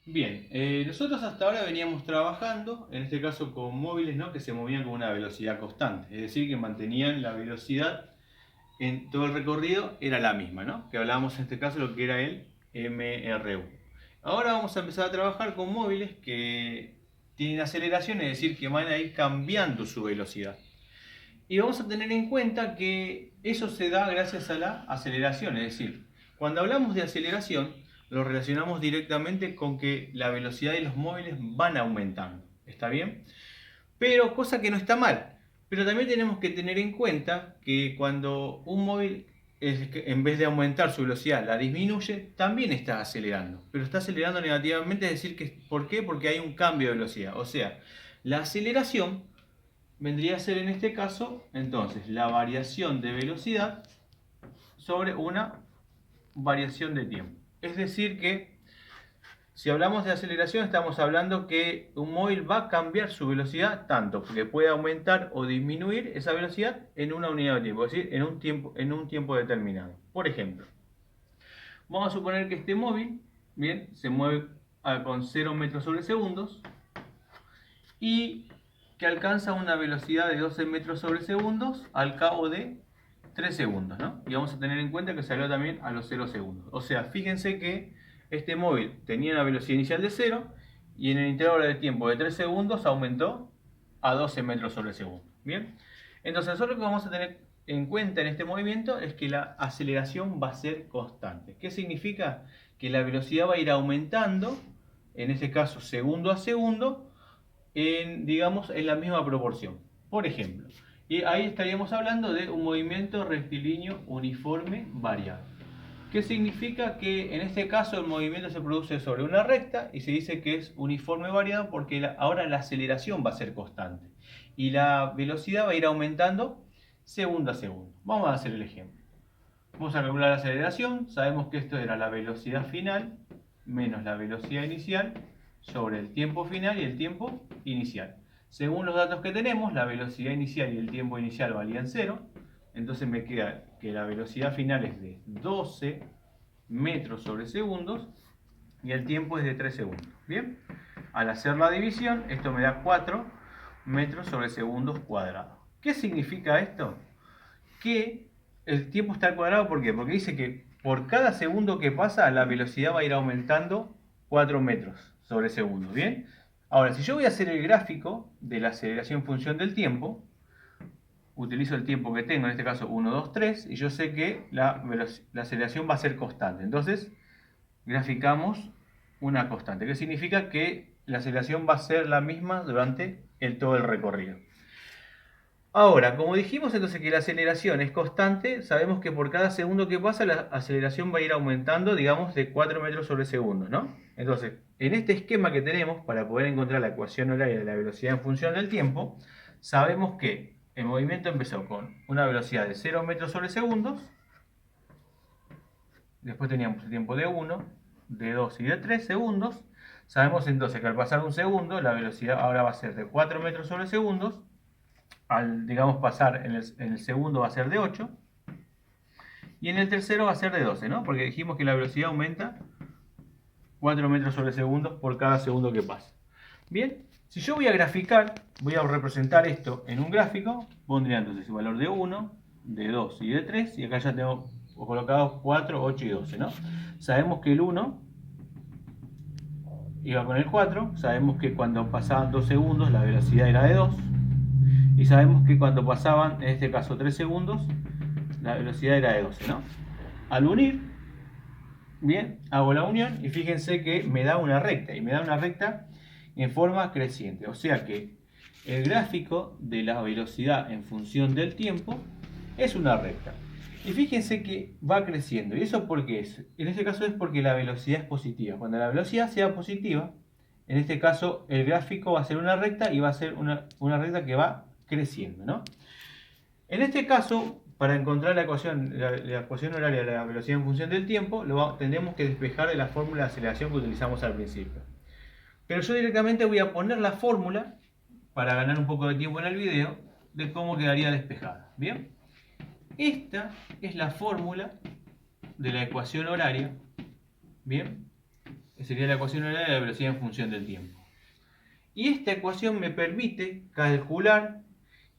Bien, nosotros hasta ahora veníamos trabajando, en este caso con móviles, ¿no? Que se movían con una velocidad constante, es decir, que mantenían la velocidad en todo el recorrido, era la misma, ¿no? Que hablábamos en este caso lo que era el MRU. Ahora vamos a empezar a trabajar con móviles que tienen aceleración, es decir, que van a ir cambiando su velocidad. Y vamos a tener en cuenta que eso se da gracias a la aceleración, es decir, cuando hablamos de aceleración, lo relacionamos directamente con que la velocidad de los móviles van aumentando. ¿Está bien? Pero cosa que no está mal. Pero también tenemos que tener en cuenta que cuando un móvil en vez de aumentar su velocidad la disminuye, también está acelerando. Pero está acelerando negativamente, es decir, que, ¿por qué? Porque hay un cambio de velocidad. O sea, la aceleración vendría a ser en este caso, entonces, la variación de velocidad sobre una variación de tiempo. Es decir que si hablamos de aceleración estamos hablando que un móvil va a cambiar su velocidad tanto que puede aumentar o disminuir esa velocidad en una unidad de tiempo, es decir, en un tiempo determinado. Por ejemplo, vamos a suponer que este móvil, bien, se mueve con 0 metros sobre segundos y que alcanza una velocidad de 12 metros sobre segundos al cabo de 3 segundos, ¿no? Y vamos a tener en cuenta que salió también a los 0 segundos. O sea, fíjense que este móvil tenía una velocidad inicial de 0 y en el intervalo de tiempo de 3 segundos aumentó a 12 metros sobre segundo. Bien, entonces nosotros lo que vamos a tener en cuenta en este movimiento es que la aceleración va a ser constante. ¿Qué significa? Que la velocidad va a ir aumentando, en este caso segundo a segundo, digamos, en la misma proporción. Por ejemplo, y ahí estaríamos hablando de un movimiento rectilíneo uniforme variable. ¿Qué significa? Que en este caso el movimiento se produce sobre una recta y se dice que es uniforme variado porque ahora la aceleración va a ser constante y la velocidad va a ir aumentando segundo a segundo. Vamos a hacer el ejemplo. Vamos a calcular la aceleración. Sabemos que esto era la velocidad final menos la velocidad inicial sobre el tiempo final y el tiempo inicial. Según los datos que tenemos, la velocidad inicial y el tiempo inicial valían 0. Entonces me queda que la velocidad final es de 12 metros sobre segundos y el tiempo es de 3 segundos. Bien, al hacer la división, esto me da 4 metros sobre segundos cuadrados. ¿Qué significa esto? Que el tiempo está al cuadrado, ¿por qué? Porque dice que por cada segundo que pasa la velocidad va a ir aumentando 4 metros sobre segundo, ¿bien? Ahora, si yo voy a hacer el gráfico de la aceleración en función del tiempo, utilizo el tiempo que tengo, en este caso 1, 2, 3, y yo sé que la aceleración va a ser constante. Entonces, graficamos una constante, que significa que la aceleración va a ser la misma durante todo el recorrido. Ahora, como dijimos entonces que la aceleración es constante, sabemos que por cada segundo que pasa la aceleración va a ir aumentando, digamos, de 4 metros sobre segundo, ¿no? Entonces, en este esquema que tenemos, para poder encontrar la ecuación horaria de la velocidad en función del tiempo, sabemos que el movimiento empezó con una velocidad de 0 metros sobre segundos, después teníamos el tiempo de 1, de 2 y de 3 segundos. Sabemos entonces que al pasar un segundo, la velocidad ahora va a ser de 4 metros sobre segundos, al, digamos, pasar en el segundo va a ser de 8 y en el tercero va a ser de 12, ¿no? Porque dijimos que la velocidad aumenta 4 metros sobre segundos por cada segundo que pasa. Bien, si yo voy a graficar, voy a representar esto en un gráfico, pondría entonces el valor de 1, de 2 y de 3, y acá ya tengo colocados 4, 8 y 12, ¿no? Sabemos que el 1 iba con el 4, sabemos que cuando pasaban 2 segundos la velocidad era de 2, y sabemos que cuando pasaban, en este caso 3 segundos, la velocidad era de 12, ¿no? Al unir, bien, hago la unión y fíjense que me da una recta, y me da una recta en forma creciente. O sea que el gráfico de la velocidad en función del tiempo es una recta. Y fíjense que va creciendo. ¿Y eso por qué es? En este caso es porque la velocidad es positiva. Cuando la velocidad sea positiva, en este caso el gráfico va a ser una recta y va a ser una recta que va creciendo, ¿no? En este caso, para encontrar la ecuación horaria de la velocidad en función del tiempo, tendremos que despejar de la fórmula de aceleración que utilizamos al principio. Pero yo directamente voy a poner la fórmula, para ganar un poco de tiempo en el video, de cómo quedaría despejada. ¿Bien? Esta es la fórmula de la ecuación horaria. ¿Bien? sería la ecuación horaria de la velocidad en función del tiempo. Y esta ecuación me permite calcular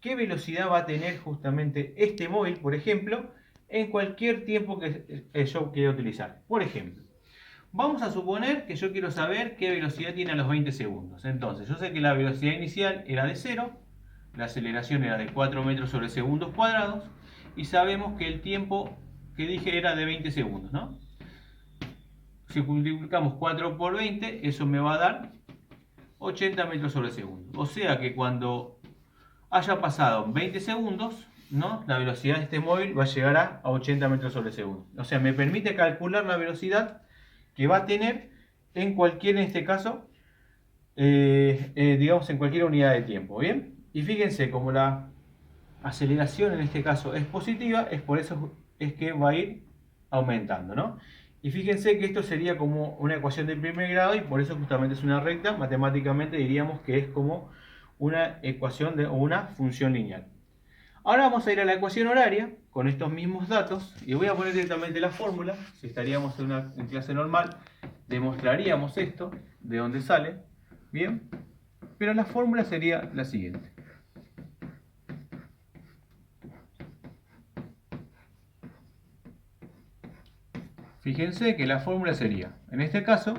qué velocidad va a tener justamente este móvil, por ejemplo, en cualquier tiempo que yo quiera utilizar. Por ejemplo, vamos a suponer que yo quiero saber qué velocidad tiene a los 20 segundos. Entonces, yo sé que la velocidad inicial era de 0, la aceleración era de 4 metros sobre segundos cuadrados, y sabemos que el tiempo que dije era de 20 segundos, ¿no? Si multiplicamos 4 por 20, eso me va a dar 80 metros sobre segundo. O sea que cuando haya pasado 20 segundos, ¿no?, la velocidad de este móvil va a llegar a 80 metros sobre segundo. O sea, me permite calcular la velocidad que va a tener en cualquier, en este caso, digamos en cualquier unidad de tiempo, ¿bien? Y fíjense, como la aceleración en este caso es positiva, es por eso es que va a ir aumentando, ¿no? Y fíjense que esto sería como una ecuación de primer grado y por eso justamente es una recta. Matemáticamente diríamos que es como una ecuación o una función lineal. Ahora vamos a ir a la ecuación horaria con estos mismos datos y voy a poner directamente la fórmula. Si estaríamos en clase normal, demostraríamos esto, de dónde sale, ¿bien? Pero la fórmula sería la siguiente. Fíjense que la fórmula sería, en este caso,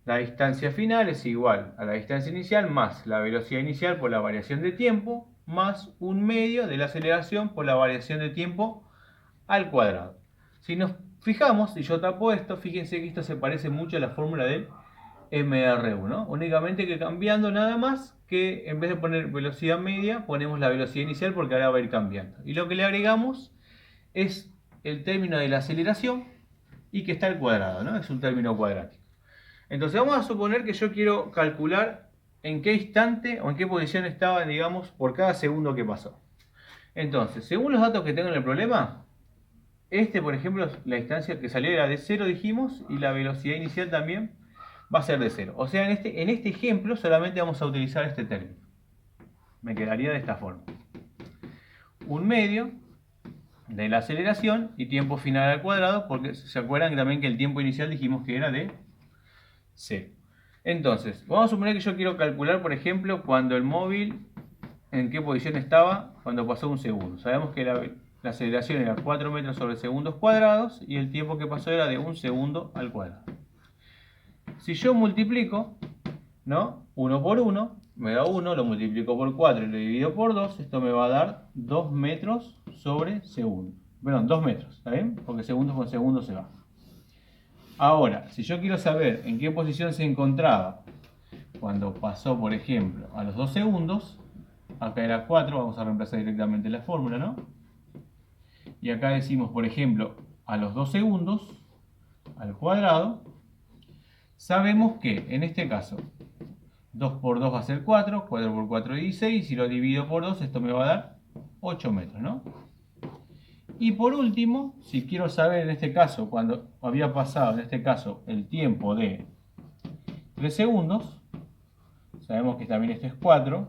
la distancia final es igual a la distancia inicial más la velocidad inicial por la variación de tiempo más un medio de la aceleración por la variación de tiempo al cuadrado. Si nos fijamos, y yo tapo esto, fíjense que esto se parece mucho a la fórmula del MRU, ¿no? Únicamente que cambiando nada más, que en vez de poner velocidad media, ponemos la velocidad inicial porque ahora va a ir cambiando. Y lo que le agregamos es el término de la aceleración y que está al cuadrado, ¿no? Es un término cuadrático. Entonces vamos a suponer que yo quiero calcular en qué instante o en qué posición estaba, digamos, por cada segundo que pasó. Entonces, según los datos que tengo en el problema, por ejemplo, la distancia que salió era de 0, dijimos, y la velocidad inicial también va a ser de 0. O sea, en este ejemplo solamente vamos a utilizar este término. Me quedaría de esta forma. Un medio de la aceleración y tiempo final al cuadrado, porque se acuerdan también que el tiempo inicial dijimos que era de 0. Entonces, vamos a suponer que yo quiero calcular, por ejemplo, cuando el móvil, en qué posición estaba cuando pasó un segundo. Sabemos que la aceleración era 4 metros sobre segundos cuadrados y el tiempo que pasó era de 1 segundo al cuadrado. Si yo multiplico, ¿no?, 1 por 1, me da 1, lo multiplico por 4 y lo divido por 2, esto me va a dar 2 metros sobre segundo. Perdón, 2 metros, ¿está bien? Porque segundos con segundos se va. Ahora, si yo quiero saber en qué posición se encontraba cuando pasó, por ejemplo, a los 2 segundos, acá era 4, vamos a reemplazar directamente la fórmula, ¿no? Y acá decimos, por ejemplo, a los 2 segundos, al cuadrado, sabemos que, en este caso, 2 por 2 va a ser 4, 4 por 4 es 16, si lo divido por 2, esto me va a dar 8 metros, ¿no? Y por último, si quiero saber en este caso, cuando había pasado en este caso el tiempo de 3 segundos, sabemos que también esto es 4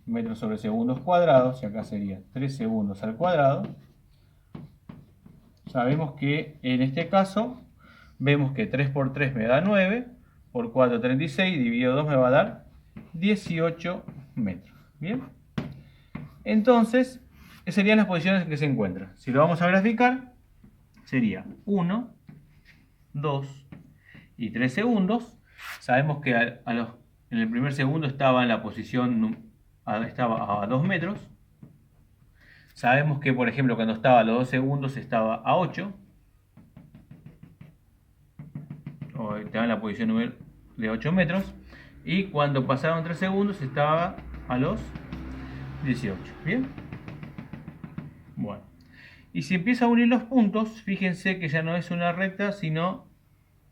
metros sobre segundos cuadrados, y acá sería 3 segundos al cuadrado. Sabemos que en este caso, vemos que 3 por 3 me da 9, por 4 36, dividido 2 me va a dar 18 metros. ¿Bien? Entonces, esas serían las posiciones en que se encuentra. Si lo vamos a graficar, sería 1, 2 y 3 segundos. Sabemos que en el primer segundo estaba en la posición, estaba a 2 metros. Sabemos que, por ejemplo, cuando estaba a los 2 segundos estaba a 8. O estaba en la posición de 8 metros. Y cuando pasaron 3 segundos estaba a los 18. ¿Bien? Bueno. Y si empieza a unir los puntos, fíjense que ya no es una recta, sino,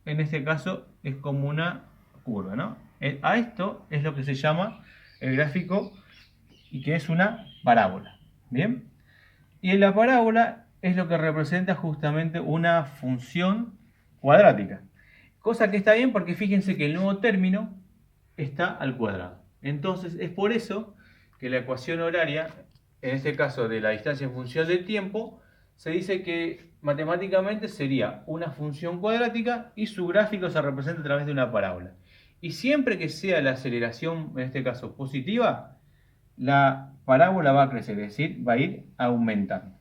en este caso, es como una curva, ¿no? A esto es lo que se llama el gráfico y que es una parábola. ¿Bien? Y en la parábola es lo que representa justamente una función cuadrática. Cosa que está bien porque fíjense que el nuevo término está al cuadrado. Entonces es por eso que la ecuación horaria, en este caso de la distancia en función del tiempo, se dice que matemáticamente sería una función cuadrática y su gráfico se representa a través de una parábola. Y siempre que sea la aceleración, en este caso positiva, la parábola va a crecer, es decir, va a ir aumentando.